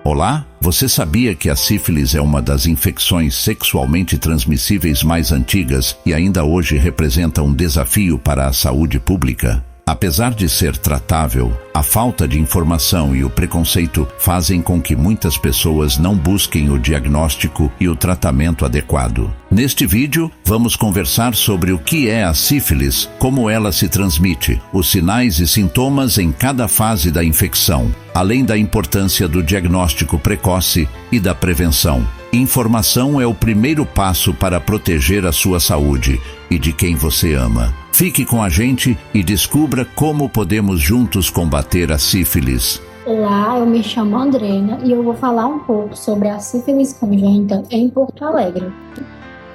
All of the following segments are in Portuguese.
Olá, você sabia que a sífilis é uma das infecções sexualmente transmissíveis mais antigas e ainda hoje representa um desafio para a saúde pública? Apesar de ser tratável, a falta de informação e o preconceito fazem com que muitas pessoas não busquem o diagnóstico e o tratamento adequado. Neste vídeo, vamos conversar sobre o que é a sífilis, como ela se transmite, os sinais e sintomas em cada fase da infecção, além da importância do diagnóstico precoce e da prevenção. Informação é o primeiro passo para proteger a sua saúde e de quem você ama. Fique com a gente e descubra como podemos juntos combater a sífilis. Olá, eu me chamo Andrena e eu vou falar um pouco sobre a sífilis congênita em Porto Alegre.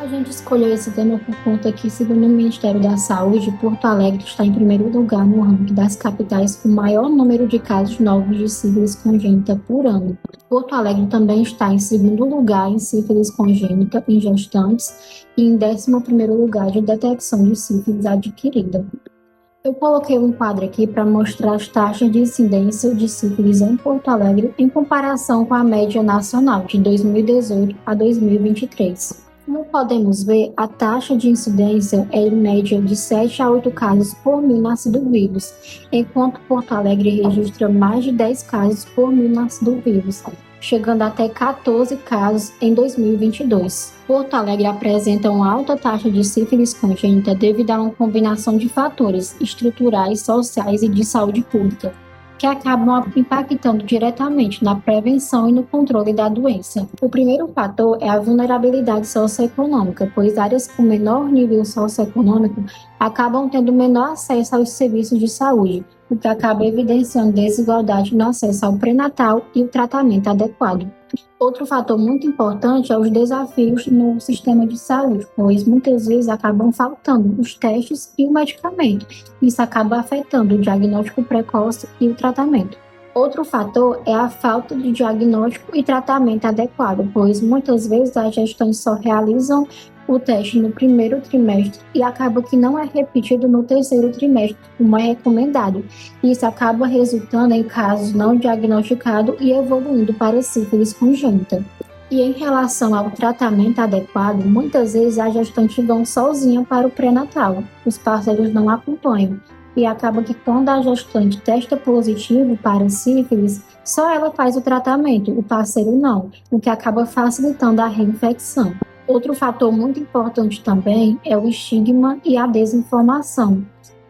A gente escolheu esse tema por conta que, segundo o Ministério da Saúde, Porto Alegre está em primeiro lugar no ranking das capitais com maior número de casos novos de sífilis congênita por ano. Porto Alegre também está em segundo lugar em sífilis congênita em gestantes e em 11º lugar de detecção de sífilis adquirida. Eu coloquei um quadro aqui para mostrar as taxas de incidência de sífilis em Porto Alegre em comparação com a média nacional de 2018 a 2023. Como podemos ver, a taxa de incidência é em média de 7 a 8 casos por mil nascidos vivos, enquanto Porto Alegre registra mais de 10 casos por mil nascidos vivos, chegando até 14 casos em 2022. Porto Alegre apresenta uma alta taxa de sífilis congênita devido a uma combinação de fatores estruturais, sociais e de saúde pública, que acabam impactando diretamente na prevenção e no controle da doença. O primeiro fator é a vulnerabilidade socioeconômica, pois áreas com menor nível socioeconômico acabam tendo menor acesso aos serviços de saúde, o que acaba evidenciando desigualdade no acesso ao pré-natal e o tratamento adequado. Outro fator muito importante é os desafios no sistema de saúde, pois muitas vezes acabam faltando os testes e o medicamento. Isso acaba afetando o diagnóstico precoce e o tratamento. Outro fator é a falta de diagnóstico e tratamento adequado, pois muitas vezes as gestantes só realizam o teste no primeiro trimestre e acaba que não é repetido no terceiro trimestre, como é recomendado. Isso acaba resultando em casos não diagnosticados e evoluindo para sífilis congênita. E em relação ao tratamento adequado, muitas vezes a gestante vão sozinha para o pré-natal, os parceiros não acompanham. E acaba que quando a gestante testa positivo para sífilis, só ela faz o tratamento, o parceiro não, o que acaba facilitando a reinfecção. Outro fator muito importante também é o estigma e a desinformação.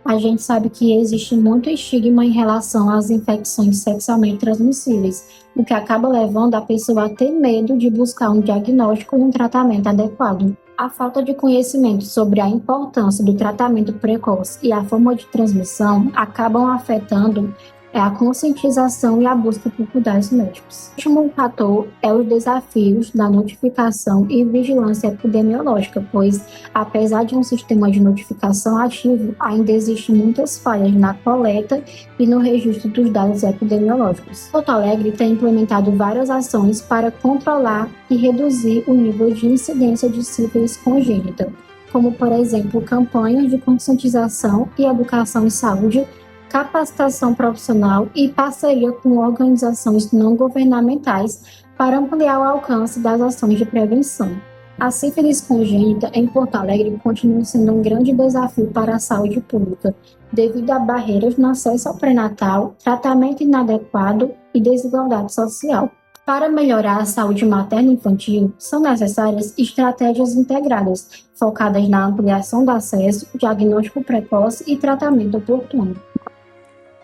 A gente sabe que existe muito estigma em relação às infecções sexualmente transmissíveis, o que acaba levando a pessoa a ter medo de buscar um diagnóstico e um tratamento adequado. A falta de conhecimento sobre a importância do tratamento precoce e a forma de transmissão acabam afetando a conscientização e a busca por cuidados médicos. O último fator é os desafios da notificação e vigilância epidemiológica, pois, apesar de um sistema de notificação ativo, ainda existem muitas falhas na coleta e no registro dos dados epidemiológicos. Porto Alegre tem implementado várias ações para controlar e reduzir o nível de incidência de sífilis congênita, como, por exemplo, campanhas de conscientização e educação em saúde, capacitação profissional e parceria com organizações não governamentais para ampliar o alcance das ações de prevenção. A sífilis congênita em Porto Alegre continua sendo um grande desafio para a saúde pública, devido a barreiras no acesso ao pré-natal, tratamento inadequado e desigualdade social. Para melhorar a saúde materna e infantil, são necessárias estratégias integradas, focadas na ampliação do acesso, diagnóstico precoce e tratamento oportuno.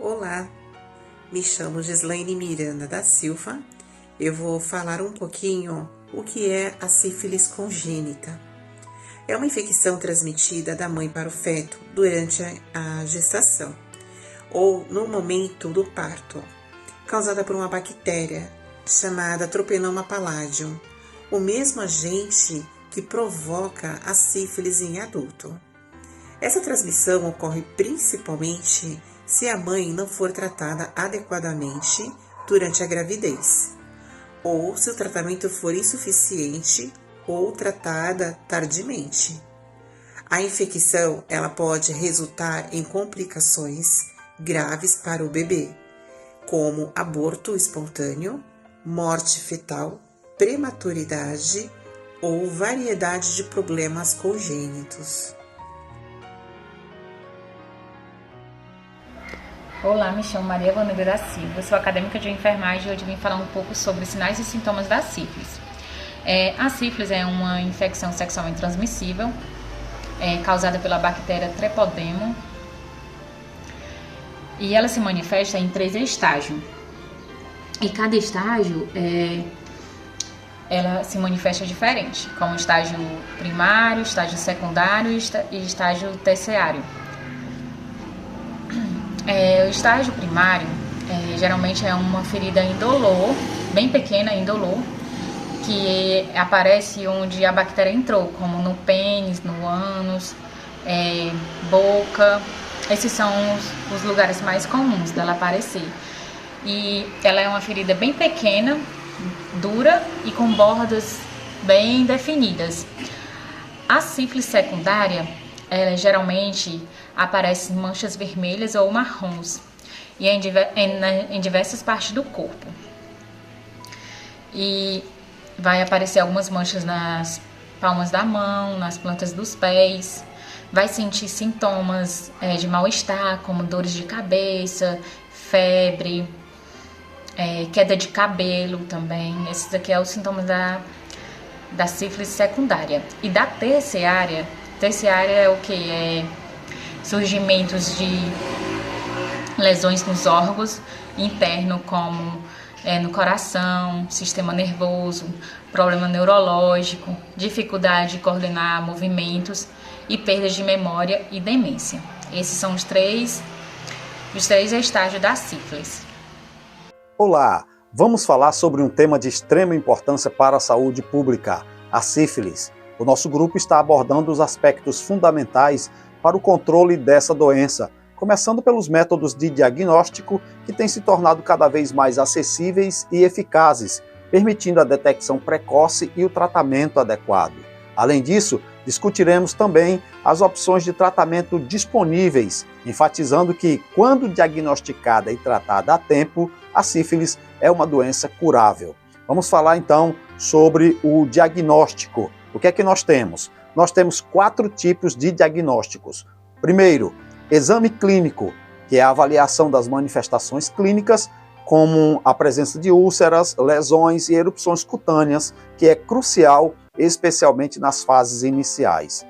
Olá, me chamo Gislaine Miranda da Silva. Eu vou falar um pouquinho o que é a sífilis congênita. É uma infecção transmitida da mãe para o feto durante a gestação ou no momento do parto, causada por uma bactéria chamada Troponema palladium, o mesmo agente que provoca a sífilis em adulto. Essa transmissão ocorre principalmente se a mãe não for tratada adequadamente durante a gravidez, ou se o tratamento for insuficiente ou tratada tardiamente. A infecção ela pode resultar em complicações graves para o bebê, como aborto espontâneo, morte fetal, prematuridade ou variedade de problemas congênitos. Olá, me chamo Maria Vanessa da Silva, sou acadêmica de enfermagem e hoje vim falar um pouco sobre os sinais e sintomas da sífilis. A sífilis é uma infecção sexualmente transmissível, causada pela bactéria Trepodemo, e ela se manifesta em 3 estágios. E cada estágio ela se manifesta diferente, como estágio primário, estágio secundário e estágio terciário. O estágio primário geralmente é uma ferida indolor, bem pequena, indolor, que aparece onde a bactéria entrou, como no pênis, no ânus, boca. Esses são os lugares mais comuns dela aparecer. E ela é uma ferida bem pequena, dura e com bordas bem definidas. A sífilis secundária, ela geralmente aparece em manchas vermelhas ou marrons e em diversas partes do corpo. E vai aparecer algumas manchas nas palmas da mão, nas plantas dos pés. Vai sentir sintomas de mal-estar, como dores de cabeça, febre, queda de cabelo também. Esses aqui são os sintomas da sífilis secundária. E da terciária é o que? Surgimentos de lesões nos órgãos internos, como no coração, sistema nervoso, problema neurológico, dificuldade de coordenar movimentos e perdas de memória e demência. Esses são os três estágios da sífilis. Olá, vamos falar sobre um tema de extrema importância para a saúde pública, a sífilis. O nosso grupo está abordando os aspectos fundamentais para o controle dessa doença, começando pelos métodos de diagnóstico que têm se tornado cada vez mais acessíveis e eficazes, permitindo a detecção precoce e o tratamento adequado. Além disso, discutiremos também as opções de tratamento disponíveis, enfatizando que, quando diagnosticada e tratada a tempo, a sífilis é uma doença curável. Vamos falar então sobre o diagnóstico. O que é que nós temos? Nós temos 4 tipos de diagnósticos. Primeiro, exame clínico, que é a avaliação das manifestações clínicas, como a presença de úlceras, lesões e erupções cutâneas, que é crucial, especialmente nas fases iniciais.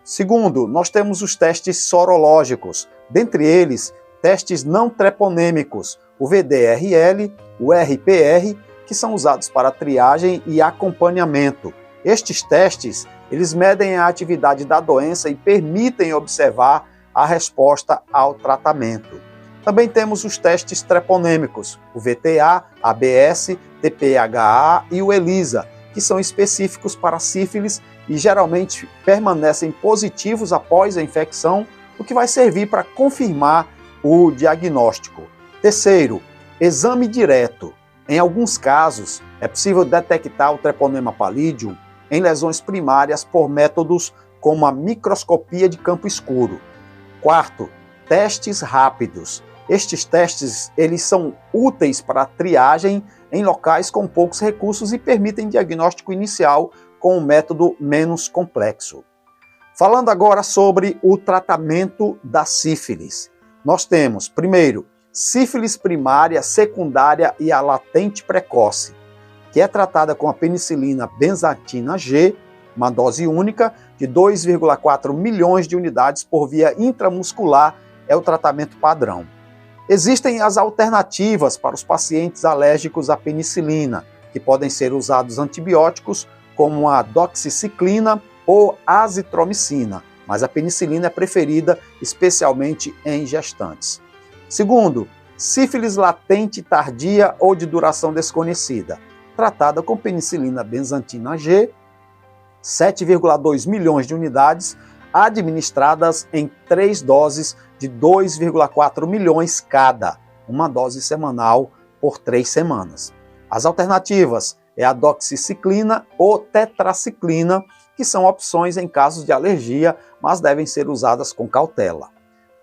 Segundo, nós temos os testes sorológicos, dentre eles, testes não treponêmicos, o VDRL, o RPR, que são usados para triagem e acompanhamento. Estes testes, eles medem a atividade da doença e permitem observar a resposta ao tratamento. Também temos os testes treponêmicos, o VTA, ABS, TPHA e o ELISA, que são específicos para sífilis e geralmente permanecem positivos após a infecção, o que vai servir para confirmar o diagnóstico. Terceiro, exame direto. Em alguns casos, é possível detectar o treponema pallidum em lesões primárias por métodos como a microscopia de campo escuro. Quarto, testes rápidos. Estes testes eles são úteis para a triagem em locais com poucos recursos e permitem diagnóstico inicial com um método menos complexo. Falando agora sobre o tratamento da sífilis. Nós temos, primeiro, sífilis primária, secundária e a latente precoce, que é tratada com a penicilina benzatina G, uma dose única de 2,4 milhões de unidades por via intramuscular, é o tratamento padrão. Existem as alternativas para os pacientes alérgicos à penicilina, que podem ser usados antibióticos como a doxiciclina ou azitromicina, mas a penicilina é preferida especialmente em gestantes. Segundo, sífilis latente tardia ou de duração desconhecida, tratada com penicilina benzatina G, 7,2 milhões de unidades, administradas em 3 doses de 2,4 milhões cada, uma dose semanal por 3 semanas. As alternativas é a doxiciclina ou tetraciclina, que são opções em casos de alergia, mas devem ser usadas com cautela.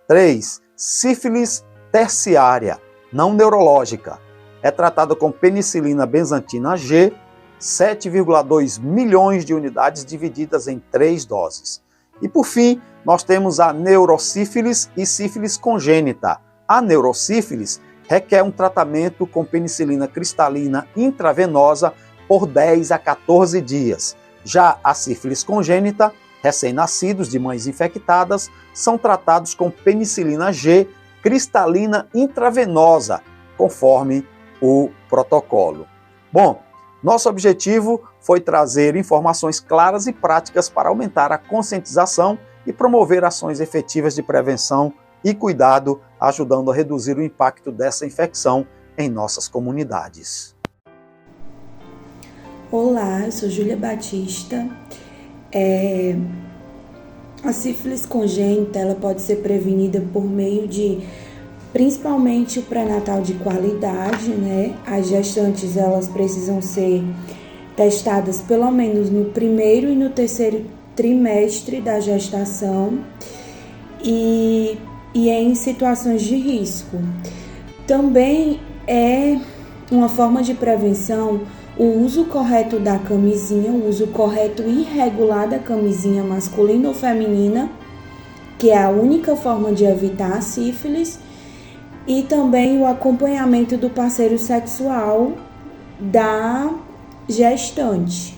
3. Sífilis terciária, não neurológica, é tratada com penicilina benzatina G, 7,2 milhões de unidades divididas em 3 doses. E por fim, nós temos a neurosífilis e sífilis congênita. A neurosífilis requer um tratamento com penicilina cristalina intravenosa por 10 a 14 dias. Já a sífilis congênita, recém-nascidos de mães infectadas, são tratados com penicilina G cristalina intravenosa, conforme o protocolo. Bom, nosso objetivo foi trazer informações claras e práticas para aumentar a conscientização e promover ações efetivas de prevenção e cuidado, ajudando a reduzir o impacto dessa infecção em nossas comunidades. Olá, eu sou Júlia Batista. A sífilis congênita ela pode ser prevenida por meio de, principalmente, o pré-natal de qualidade, né? As gestantes elas precisam ser testadas pelo menos no primeiro e no terceiro trimestre da gestação e em situações de risco. Também é uma forma de prevenção o uso correto da camisinha, o uso correto e regular da camisinha masculina ou feminina, que é a única forma de evitar a sífilis, e também o acompanhamento do parceiro sexual da gestante.